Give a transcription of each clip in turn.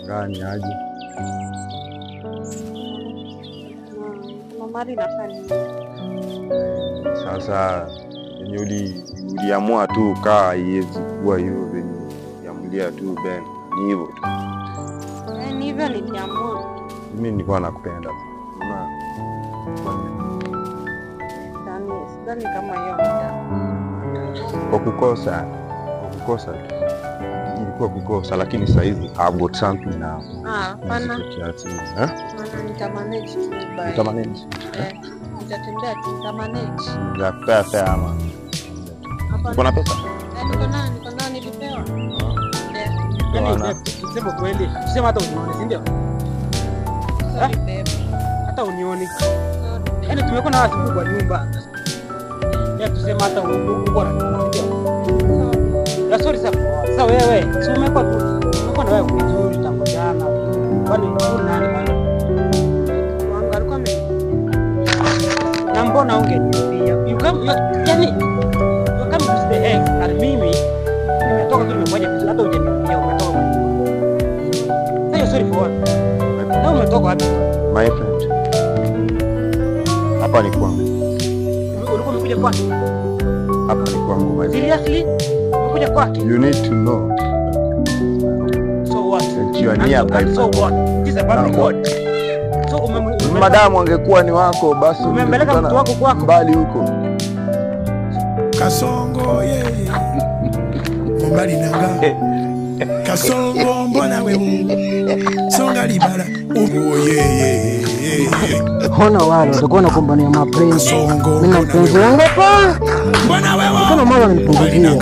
Gani aje? Mama nafanya. Sasa yenye uliamua tu kaa haiwezi kuwa hivyo venye uliamulia tu Ben. Ni hivyo tu. Ni hivyo niliamua. Mimi nilikuwa nakupenda. Sidhani kama hiyo kwa kukosa ilikuwa kukosa, lakini sasa hivi I've got something now. Pana. Nitamanage tu bye. Nitamanage. Nitatembea tu nitamanage. Nakupea fare ama. Uko na pesa? Niko na nilipewa. Yaani tuseme kweli, tuseme hata unione, si ndio? Hata unione. Yaani tumekuwa na watu kwa nyumba. Tuseme hata uko na sorry sana. Sasa wewe, si umekuwa na wewe vizuri tangu jana. Kwani nani bwana? Wangu alikuwa na mbona ungeniambia? Yaani you come to the ex and mimi nimetoka tu nimefanya vizuri hata hujaniambia umetoka. Sasa sorry for what? Na umetoka wapi? My friend. Hapa ni kwangu. Ulikuwa umekuja kwake? Hapa ni kwangu my friend. Seriously? Umekuja kwake? You need to know. So what? You are nearby. So what? This is about God. So madamu angekuwa ni wako basi umempeleka mtu wako kwako mbali huko. Kasongo yeye. Mbali nanga. Kasongo mbona wewe? Songa libala. Yeye. Hona wale watakuwa nakumbania mapenzi. Mimi na mpenzi wangu hapa. Bwana wewe. Kuna mama ananipunguzia.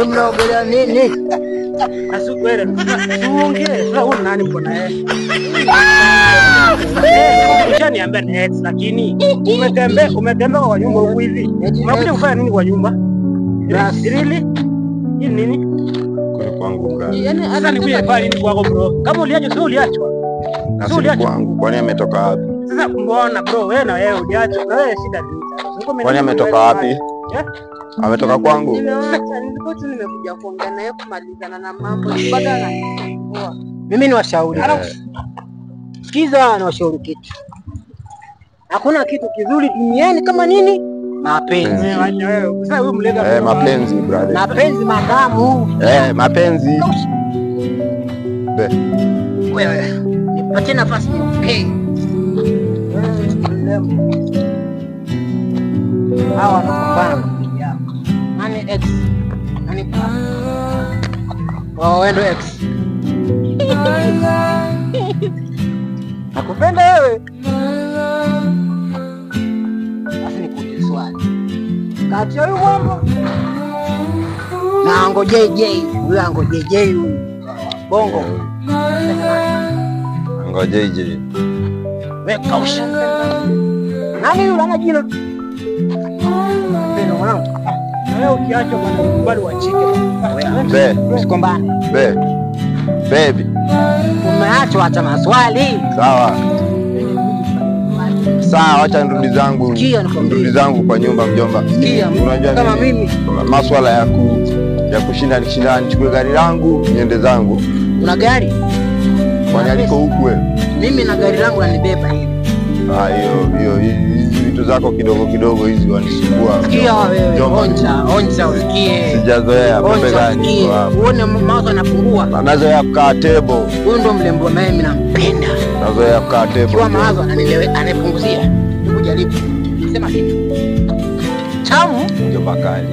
Mnaongelea nini? Asubiri. Tuongee. Sasa huyu nani mko naye? Ushaniambia ni ex lakini umetembea kwa nyumba huko hivi. Unakuja kufanya nini kwa nyumba? Really? Hii nini? Kwa kwangu bro. Yaani hata nikuja pale nini kwako bro? Kama uliachwa sio uliachwa. Sio uliachwa kwangu. Kwani ametoka wapi? Sasa mbona bro wewe na wewe uliachwa? Na wewe shida nini? Kwani ametoka wapi? Ametoka kwangu. Nilikuwa tu nimekuja kuongea naye kumalizana na mambo. Badala mimi ni washauri. Sikiza na washauri kitu. Hakuna kitu kizuri duniani kama nini? Mapenzi. Sasa wewe mlega mapenzi brother. Mapenzi madamu. Mapenzi. Wewe, nipatie nafasi niongee. Hawa wanapambana. Nani ex? Nani pa? Wewe ndo ex. Nakupenda wewe. Basi nikuulize swali. Kati ya huyu mwamba na Ango JJ, huyu Ango JJ huyu. Bongo. Ango JJ. Wewe kausha. Nani yule ana jina? Ndio mwanangu. wewe ukiacha bwana ukubali uachike. Usikombane. Baby. Umeacha hata maswali. Sawa. Sawa, acha nirudi zangu. Nirudi zangu kwa nyumba mjomba. Unajua kama mimi masuala ya kushinda nikishinda nichukue gari langu niende zangu. Una gari? Kwani aliko huku wewe? Mimi na gari langu lanibeba hivi. Hiyo hizi vitu zako kidogo kidogo hizi wanisumbua. Sikia wewe, onja usikie. Sijazoea pombe gani hapo. Uone mawazo yanapungua. Nazoea kukaa tebo. Huyu ndo mlembo naye mimi nampenda. Nazoea kukaa tebo. Kwa mawazo ananipunguzia. Hebu jaribu. Sema kitu. Tamu ndio bakali.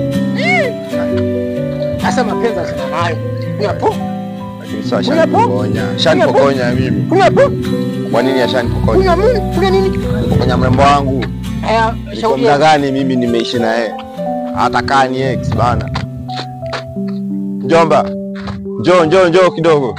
Sasa mapenzi sana nayo. Unapo? Sasa shanipokonya mimi. Unapo? Kwa nini ashanipokonya? Kuna nini? Kupokonya mrembo wangu. Shauri muda gani mimi nimeishi na yeye? Hata kani ex bana. Njomba. Njoo kidogo.